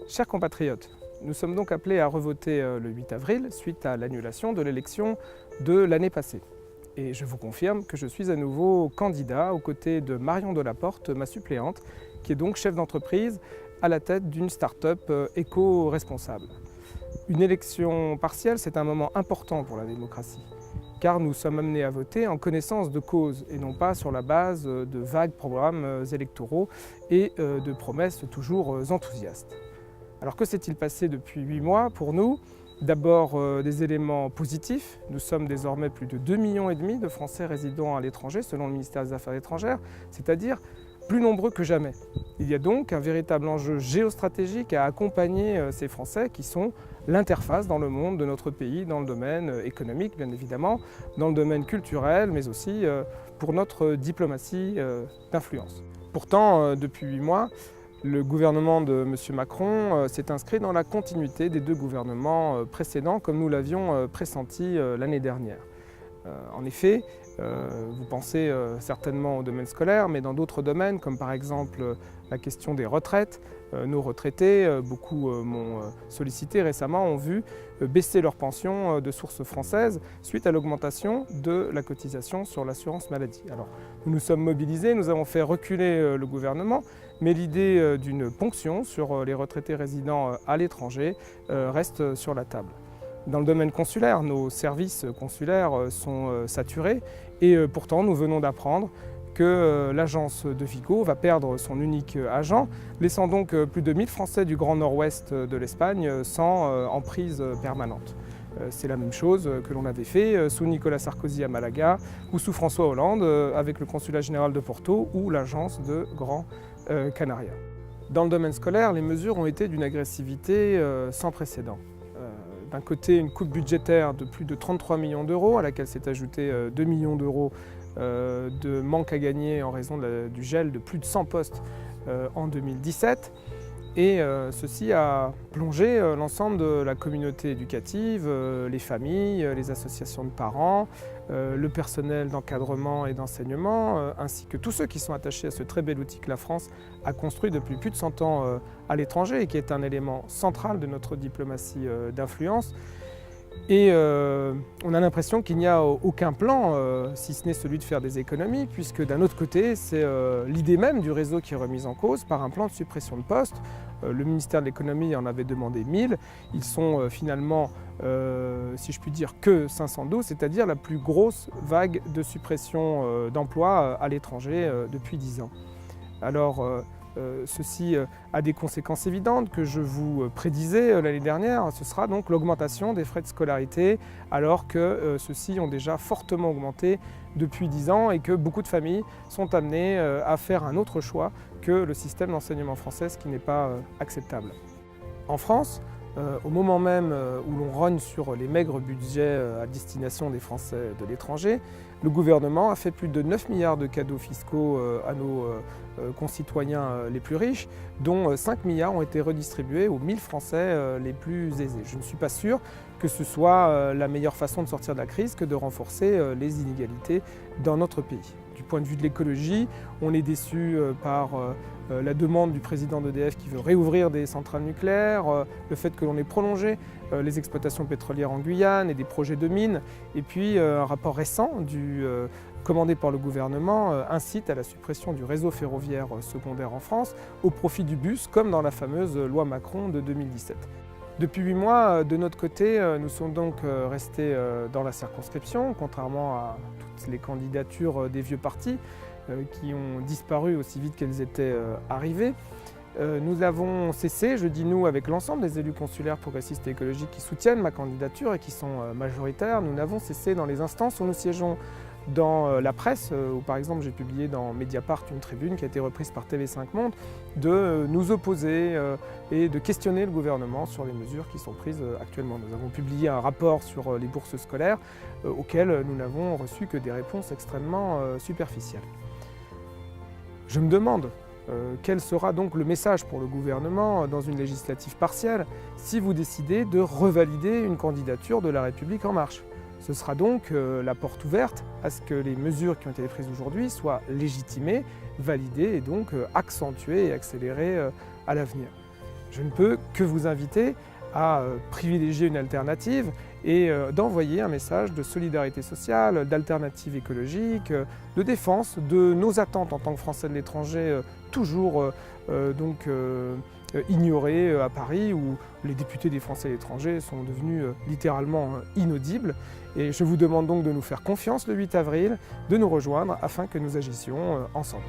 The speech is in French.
Chers compatriotes, nous sommes donc appelés à revoter le 8 avril suite à l'annulation de l'élection de l'année passée. Et je vous confirme que je suis à nouveau candidat aux côtés de Marion Delaporte, ma suppléante, qui est donc chef d'entreprise à la tête d'une start-up éco-responsable. Une élection partielle, c'est un moment important pour la démocratie, car nous sommes amenés à voter en connaissance de cause et non pas sur la base de vagues programmes électoraux et de promesses toujours enthousiastes. Alors que s'est-il passé depuis 8 mois pour nous? D'abord des éléments positifs. Nous sommes désormais plus de 2,5 millions de Français résidant à l'étranger selon le ministère des Affaires étrangères, c'est-à-dire plus nombreux que jamais. Il y a donc un véritable enjeu géostratégique à accompagner ces Français qui sont l'interface dans le monde de notre pays, dans le domaine économique bien évidemment, dans le domaine culturel, mais aussi pour notre diplomatie d'influence. Pourtant, depuis 8 mois, le gouvernement de M. Macron s'est inscrit dans la continuité des 2 gouvernements précédents, comme nous l'avions pressenti l'année dernière. En effet, vous pensez certainement au domaine scolaire, mais dans d'autres domaines, comme par exemple la question des retraites, nos retraités, beaucoup m'ont sollicité récemment, ont vu baisser leur pension de source française suite à l'augmentation de la cotisation sur l'assurance maladie. Alors, nous nous sommes mobilisés, nous avons fait reculer le gouvernement, mais l'idée d'une ponction sur les retraités résidant à l'étranger reste sur la table. Dans le domaine consulaire, nos services consulaires sont saturés et pourtant nous venons d'apprendre que l'agence de Vigo va perdre son unique agent, laissant donc plus de 1000 Français du Grand Nord-Ouest de l'Espagne sans emprise permanente. C'est la même chose que l'on avait fait sous Nicolas Sarkozy à Malaga ou sous François Hollande avec le consulat général de Porto ou l'agence de Gran Canaria. Dans le domaine scolaire, les mesures ont été d'une agressivité sans précédent. D'un côté, une coupe budgétaire de plus de 33 millions d'euros, à laquelle s'est ajouté 2 millions d'euros de manque à gagner en raison du gel de plus de 100 postes en 2017. Et ceci a plongé l'ensemble de la communauté éducative, les familles, les associations de parents, le personnel d'encadrement et d'enseignement, ainsi que tous ceux qui sont attachés à ce très bel outil que la France a construit depuis plus de 100 ans à l'étranger et qui est un élément central de notre diplomatie d'influence. Et on a l'impression qu'il n'y a aucun plan, si ce n'est celui de faire des économies, puisque d'un autre côté, c'est l'idée même du réseau qui est remise en cause par un plan de suppression de postes. Le ministère de l'économie en avait demandé 1000, ils sont finalement, si je puis dire, que 512, c'est-à-dire la plus grosse vague de suppression d'emplois à l'étranger depuis 10 ans. Alors, ceci a des conséquences évidentes que je vous prédisais l'année dernière. Ce sera donc l'augmentation des frais de scolarité alors que ceux-ci ont déjà fortement augmenté depuis 10 ans et que beaucoup de familles sont amenées à faire un autre choix que le système d'enseignement français, ce qui n'est pas acceptable. En France, au moment même où l'on rogne sur les maigres budgets à destination des Français de l'étranger, le gouvernement a fait plus de 9 milliards de cadeaux fiscaux à nos concitoyens les plus riches, dont 5 milliards ont été redistribués aux 1000 Français les plus aisés. Je ne suis pas sûr que ce soit la meilleure façon de sortir de la crise que de renforcer les inégalités dans notre pays. Du point de vue de l'écologie, on est déçu par la demande du président d'EDF qui veut réouvrir des centrales nucléaires, le fait que l'on ait prolongé les exploitations pétrolières en Guyane et des projets de mines, et puis un rapport récent commandé par le gouvernement incite à la suppression du réseau ferroviaire secondaire en France au profit du bus, comme dans la fameuse loi Macron de 2017. Depuis 8 mois, de notre côté, nous sommes donc restés dans la circonscription, contrairement à toutes les candidatures des vieux partis qui ont disparu aussi vite qu'elles étaient arrivées. Nous avons cessé, je dis nous, avec l'ensemble des élus consulaires progressistes et écologiques qui soutiennent ma candidature et qui sont majoritaires, nous n'avons cessé dans les instances où nous siégeons dans la presse, où par exemple j'ai publié dans Mediapart une tribune qui a été reprise par TV5 Monde, de nous opposer et de questionner le gouvernement sur les mesures qui sont prises actuellement. Nous avons publié un rapport sur les bourses scolaires auquel nous n'avons reçu que des réponses extrêmement superficielles. Je me demande quel sera donc le message pour le gouvernement dans une législative partielle si vous décidez de revalider une candidature de La République En Marche. Ce sera donc la porte ouverte à ce que les mesures qui ont été prises aujourd'hui soient légitimées, validées et donc accentuées et accélérées à l'avenir. Je ne peux que vous inviter à privilégier une alternative et d'envoyer un message de solidarité sociale, d'alternative écologique, de défense de nos attentes en tant que Français de l'étranger, toujours ignorées à Paris, où les députés des Français de l'étranger sont devenus littéralement inaudibles. Et je vous demande donc de nous faire confiance le 8 avril, de nous rejoindre afin que nous agissions ensemble.